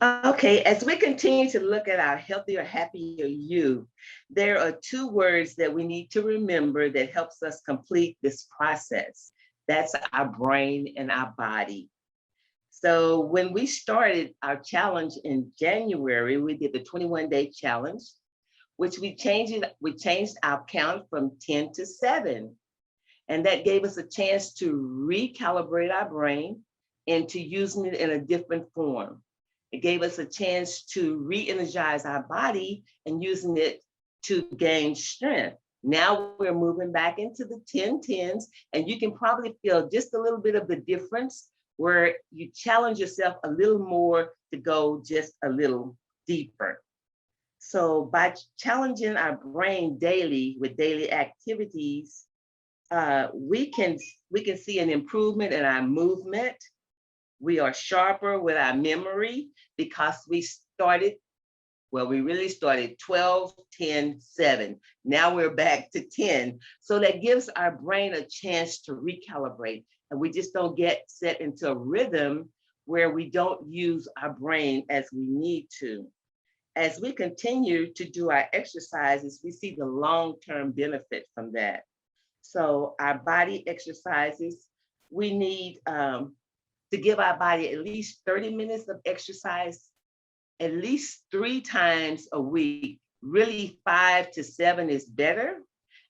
Okay, as we continue to look at our healthier, happier you, there are two words that we need to remember that helps us complete this process. That's our brain and our body. So when we started our challenge in January, we did the 21-day challenge, which we changed our count from 10 to 7. And that gave us a chance to recalibrate our brain into using it in a different form. It gave us a chance to re-energize our body and using it to gain strength. Now we're moving back into the 10-10s, and you can probably feel just a little bit of the difference where you challenge yourself a little more to go just a little deeper. So by challenging our brain daily with daily activities, we can see an improvement in our movement. We are sharper with our memory because we really started 12, 10, 7. Now we're back to 10. So that gives our brain a chance to recalibrate. And we just don't get set into a rhythm where we don't use our brain as we need to. As we continue to do our exercises, we see the long-term benefit from that. So our body exercises, we need to give our body at least 30 minutes of exercise, at least 3 times a week. Really 5 to 7 is better.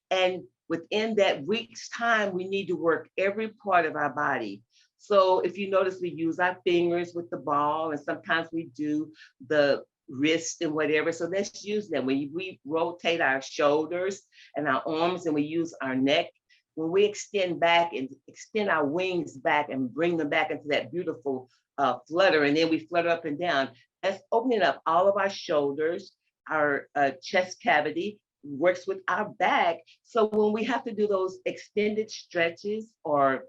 And within that week's time, we need to work every part of our body. So if you notice, we use our fingers with the ball, and sometimes we do the wrist and whatever. So let's use them. When we rotate our shoulders and our arms and we use our neck, when we extend back and extend our wings back and bring them back into that beautiful flutter, and then we flutter up and down, that's opening up all of our shoulders, our chest cavity, works with our back. So when we have to do those extended stretches or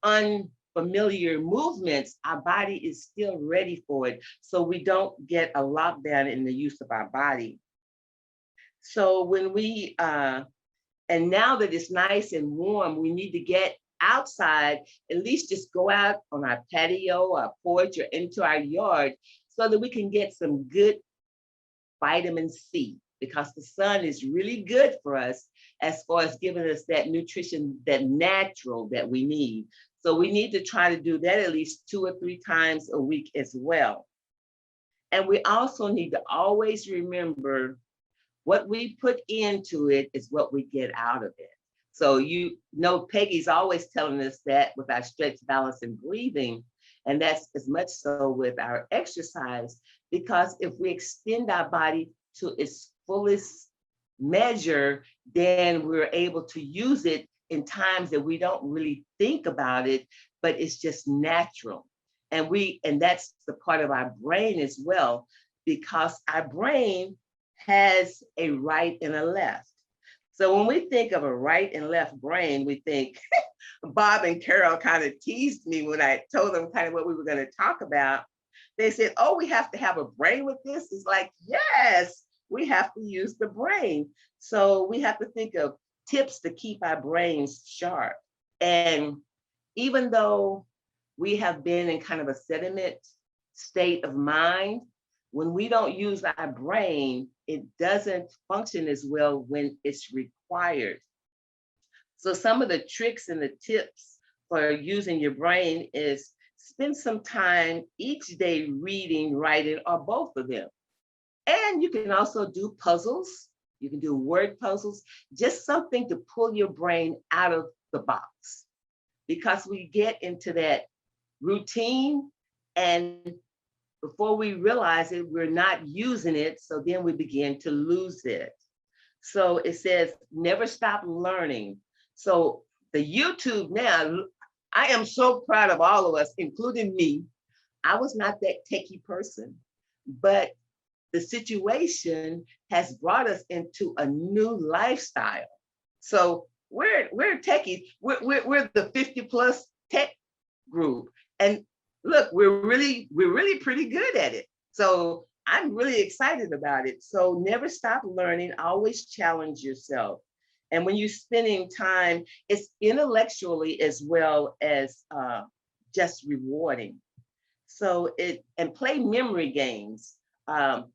unfamiliar movements, our body is still ready for it. So we don't get a lockdown in the use of our body. So when and now that it's nice and warm, we need to get outside, at least just go out on our patio, our porch, or into our yard so that we can get some good vitamin C, because the sun is really good for us as far as giving us that nutrition, that natural that we need. So we need to try to do that at least 2 or 3 times a week as well. And we also need to always remember what we put into it is what we get out of it. So you know, Peggy's always telling us that with our stretch, balance, and breathing. And that's as much so with our exercise, because if we extend our body to its fullest measure, then we're able to use it in times that we don't really think about it, but it's just natural. And that's the part of our brain as well, because our brain has a right and a left. So when we think of a right and left brain, we think Bob and Carol kind of teased me when I told them kind of what we were going to talk about. They said, oh, we have to have a brain with this. It's like, yes, we have to use the brain. So we have to think of tips to keep our brains sharp. And even though we have been in kind of a sediment state of mind, when we don't use our brain, it doesn't function as well when it's required. So some of the tricks and the tips for using your brain is spend some time each day reading, writing, or both of them. And you can also do puzzles. You can do word puzzles, just something to pull your brain out of the box. Because we get into that routine, and before we realize it, we're not using it. So then we begin to lose it. So it says, never stop learning. So the YouTube now, I am so proud of all of us, including me. I was not that techie person, but the situation has brought us into a new lifestyle. So we're techies. We're the 50 plus tech group. And look, we're really pretty good at it. So I'm really excited about it. So never stop learning, always challenge yourself. And when you're spending time, it's intellectually as well as just rewarding. And play memory games.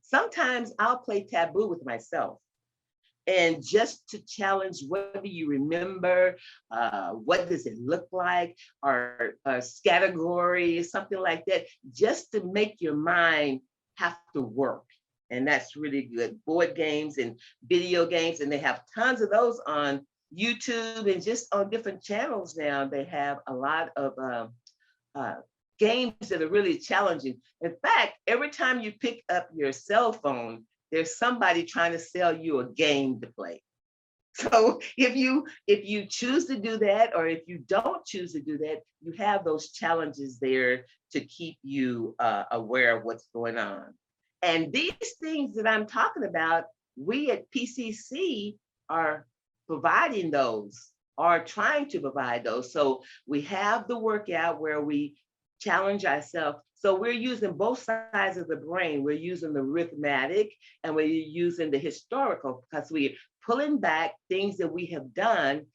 Sometimes I'll play taboo with myself, and just to challenge, what do you remember? What does it look like? Or a category, something like that, just to make your mind have to work. And that's really good. Board games and video games, and they have tons of those on YouTube and just on different channels now. They have a lot of uh, games that are really challenging. In fact, every time you pick up your cell phone, there's somebody trying to sell you a game to play. So if you choose to do that, or if you don't choose to do that, you have those challenges there to keep you aware of what's going on. And these things that I'm talking about, we at PCC are providing those, are trying to provide those. So we have the workout where we challenge ourselves. So we're using both sides of the brain. We're using the arithmetic and we're using the historical, because we're pulling back things that we have done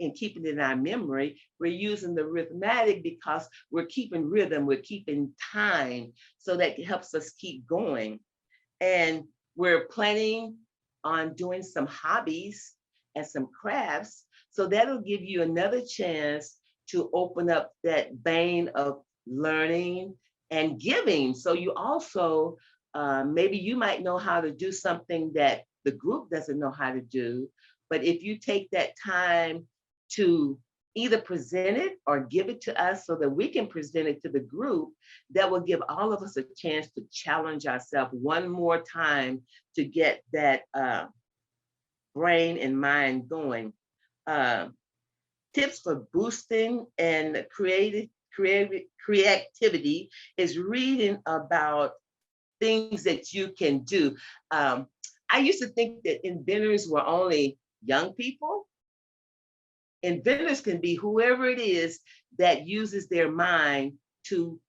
and keeping it in our memory. We're using the arithmetic because we're keeping rhythm, we're keeping time, so that helps us keep going. And we're planning on doing some hobbies and some crafts. So that'll give you another chance to open up that vein of learning and giving. So you also, maybe you might know how to do something that the group doesn't know how to do. But if you take that time to either present it or give it to us so that we can present it to the group, that will give all of us a chance to challenge ourselves one more time to get that brain and mind going. Tips for boosting and creativity is reading about things that you can do. I used to think that inventors were only young people. Inventors can be whoever it is that uses their mind to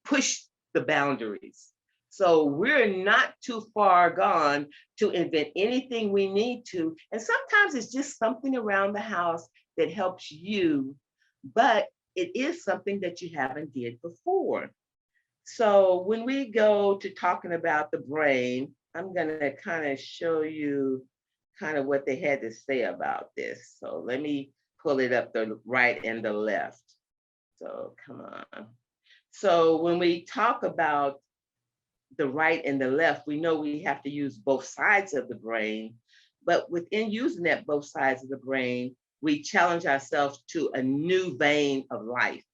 push the boundaries. So we're not too far gone to invent anything we need to. And sometimes it's just something around the house that helps you, but it is something that you haven't did before. So when we go to talking about the brain, I'm gonna kind of show you kind of what they had to say about this. So let me pull it up, the right and the left. So come on. So when we talk about the right and the left, we know we have to use both sides of the brain, but within using that both sides of the brain, we challenge ourselves to a new vein of life.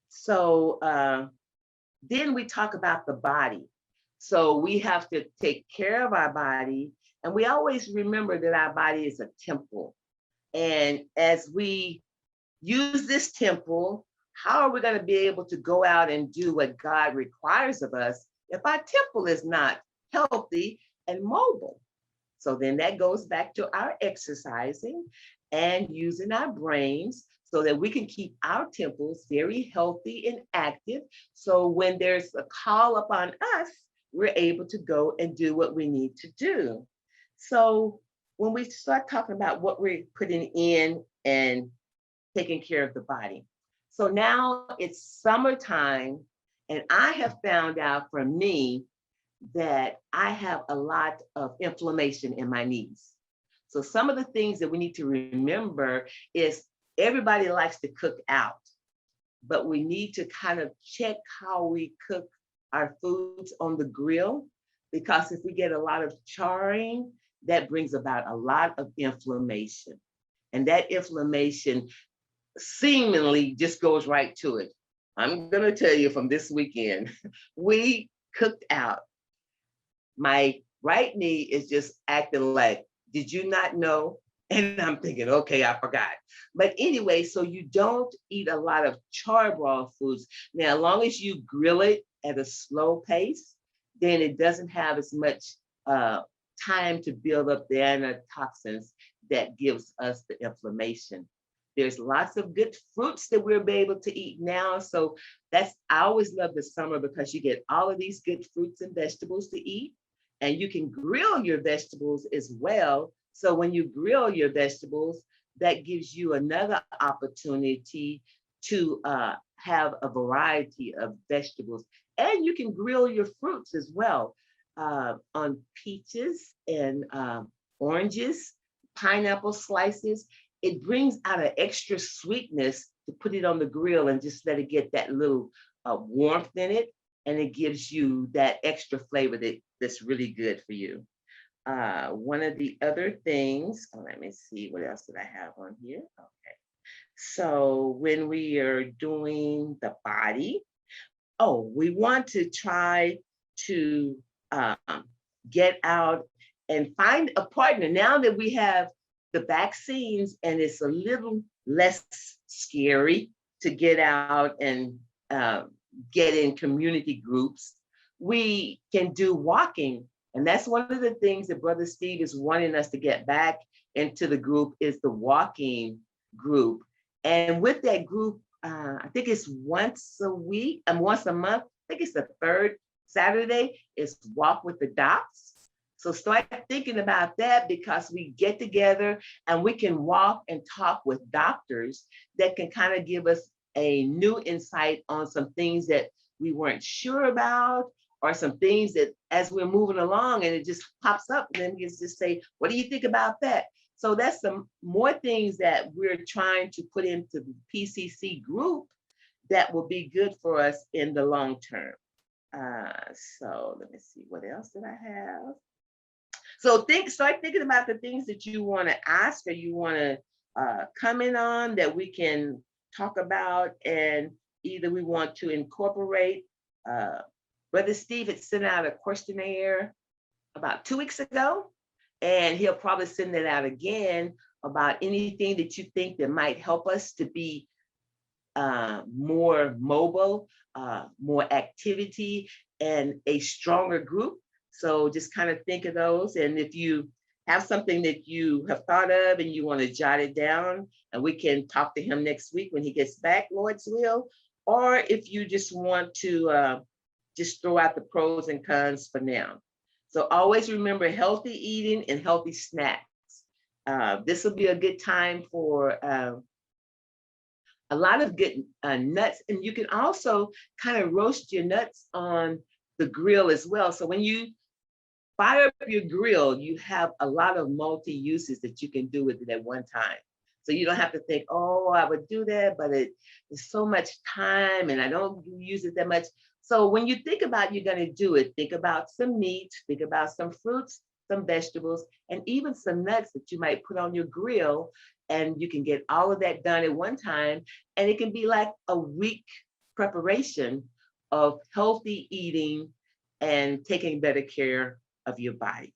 So then we talk about the body. So we have to take care of our body, and we always remember that our body is a temple. And as we use this temple, how are we going to be able to go out and do what God requires of us if our temple is not healthy and mobile? So then that goes back to our exercising and using our brains so that we can keep our temples very healthy and active. So when there's a call upon us, we're able to go and do what we need to do. So when we start talking about what we're putting in and taking care of the body. So now it's summertime, and I have found out for me that I have a lot of inflammation in my knees. So some of the things that we need to remember is everybody likes to cook out, but we need to kind of check how we cook our foods on the grill, because if we get a lot of charring, that brings about a lot of inflammation. And that inflammation seemingly just goes right to it. I'm going to tell you from this weekend, we cooked out. My right knee is just acting like, did you not know? And I'm thinking, okay, I forgot. But anyway, so you don't eat a lot of charbroiled foods. Now, as long as you grill it at a slow pace, then it doesn't have as much time to build up the antitoxins that gives us the inflammation. There's lots of good fruits that we'll be able to eat now. So I always love the summer because you get all of these good fruits and vegetables to eat, and you can grill your vegetables as well. So when you grill your vegetables, that gives you another opportunity to have a variety of vegetables. And you can grill your fruits as well, on peaches and oranges, pineapple slices. It brings out an extra sweetness to put it on the grill and just let it get that little warmth in it. And it gives you that extra flavor that's really good for you. One of the other things, let me see, what else did I have on here? Okay. So when we are doing the body, we want to try to um, get out and find a partner. Now that we have the vaccines and it's a little less scary to get out and get in community groups, we can do walking. And that's one of the things that Brother Steve is wanting us to get back into the group, is the walking group. And with that group, I think it's once a week and once a month. I think it's the third Saturday, is Walk with the Docs. So start thinking about that, because we get together and we can walk and talk with doctors that can kind of give us a new insight on some things that we weren't sure about, or some things that as we're moving along and it just pops up, and then we can just say, what do you think about that? So that's some more things that we're trying to put into the PCC group that will be good for us in the long term. So let me see, what else did I have? So start thinking about the things that you want to ask or you want to comment on that we can talk about, and either we want to incorporate. Brother Steve had sent out a questionnaire about 2 weeks ago, and he'll probably send it out again about anything that you think that might help us to be more mobile, more activity, and a stronger group. So just kind of think of those. And if you have something that you have thought of and you want to jot it down, and we can talk to him next week when he gets back, Lord's will. Or if you just want to just throw out the pros and cons for now. So always remember healthy eating and healthy snacks. This will be a good time for a lot of good nuts. And you can also kind of roast your nuts on the grill as well. So when you fire up your grill, you have a lot of multi-uses that you can do with it at one time. So you don't have to think, oh, I would do that, but it's so much time and I don't use it that much. So when you think about you're going to do it, think about some meat, think about some fruits, some vegetables, and even some nuts that you might put on your grill. And you can get all of that done at one time. And it can be like a week preparation of healthy eating and taking better care of your bodies.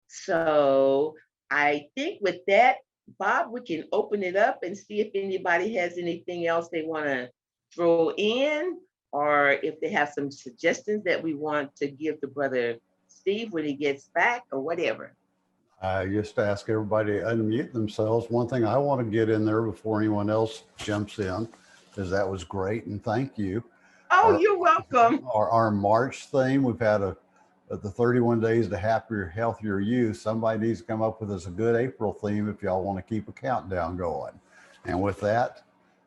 So I think with that, Bob, we can open it up and see if anybody has anything else they want to throw in, or if they have some suggestions that we want to give to Brother Steve when he gets back, or whatever. I just ask everybody to unmute themselves. One thing I want to get in there before anyone else jumps in is that was great, and thank you. Oh, you're welcome. Our March theme, we've had the 31 days to happier, healthier youth. Somebody needs to come up with us a good April theme if y'all want to keep a countdown going. And with that,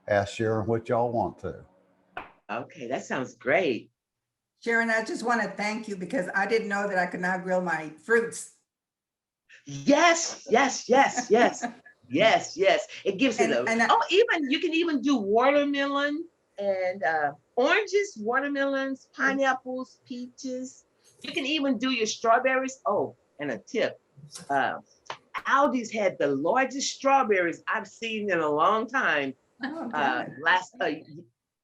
ask Sharon what y'all want to. Okay, that sounds great. Sharon, I just want to thank you because I didn't know that I could now grill my fruits. Yes. It gives it even you can even do watermelon and oranges, watermelons, pineapples, peaches. You can even do your strawberries. Oh, and a tip. Aldi's had the largest strawberries I've seen in a long time.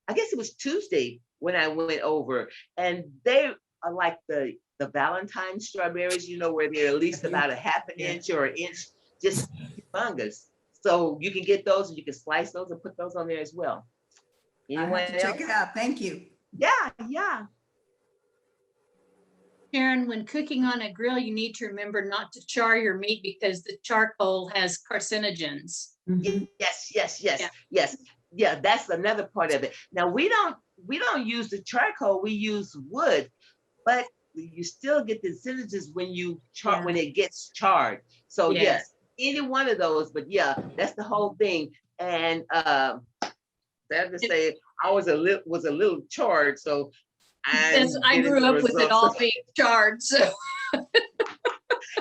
I guess it was Tuesday when I went over, and they are like the Valentine strawberries, where they're at least about a half an inch or an inch, just humongous. So you can get those and you can slice those and put those on there as well. Anyone else? Check it out. Thank you. Yeah. Sharon, when cooking on a grill, you need to remember not to char your meat because the charcoal has carcinogens. Mm-hmm. Yes. Yeah, that's another part of it. Now we don't use the charcoal, we use wood, but you still get the synergies when when it gets charred. So yes, any one of those, but yeah, that's the whole thing. And sad to say, I was a little charred, so Yes, I getting grew the up with it results all of- being charred, so.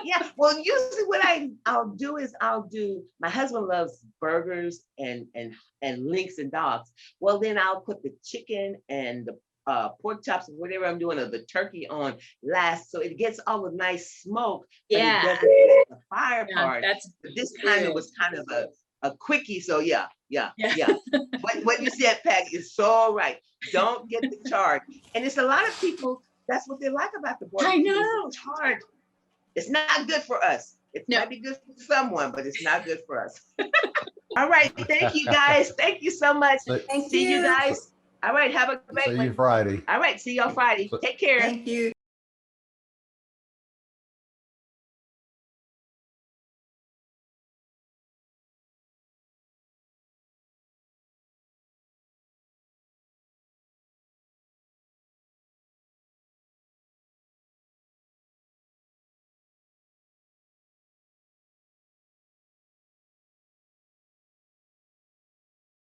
Yeah, well, usually what I'll do is my husband loves burgers and links and dogs. Well, then I'll put the chicken and the pork chops or whatever I'm doing, or the turkey on last, so it gets all the nice smoke, but it Yeah. doesn't get the fire Yeah, part. that's But this time it good. was kind of a quickie, so yeah. Yeah. What you said, Pat, is so right. Don't get the chard. And it's a lot of people, that's what they like about the I barbecue. is know. the chard. It's not good for us. It No. might be good for someone, but it's not good for us. All right, thank you guys. Thank you so much. Thank See you you. guys. All right, have a great See you one. Friday. All right, see y'all Friday. Take care. Thank you.